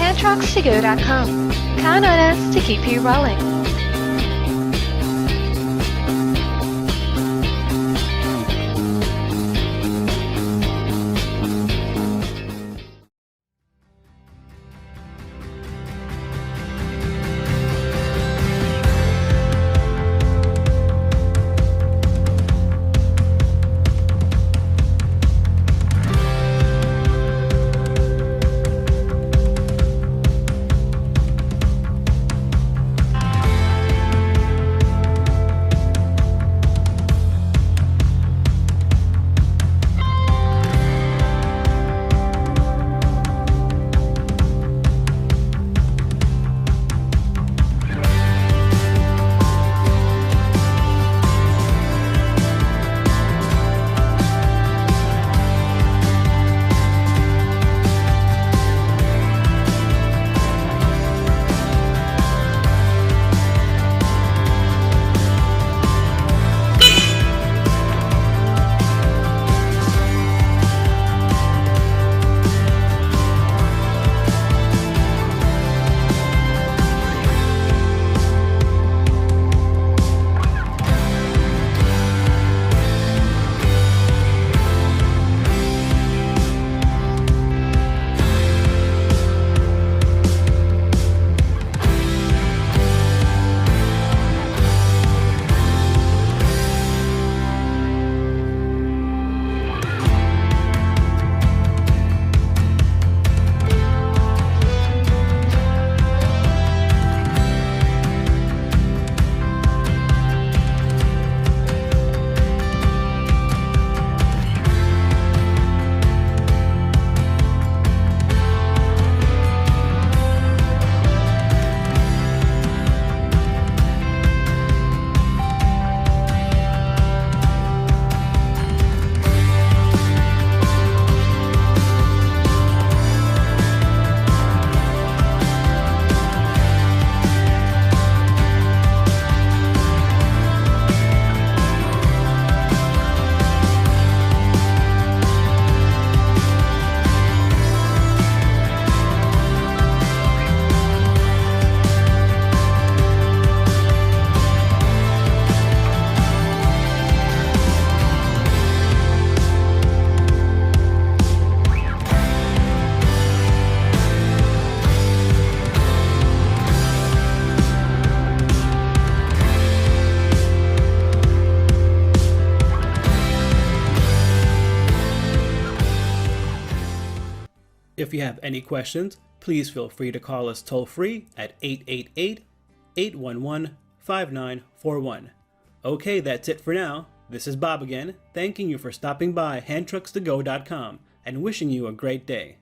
handtruckstogo.com. Count on us to keep you rolling. If you have any questions, please feel free to call us toll-free at 888-811-5941. Okay, that's it for now. This is Bob again, thanking you for stopping by handtruckstogo.com and wishing you a great day.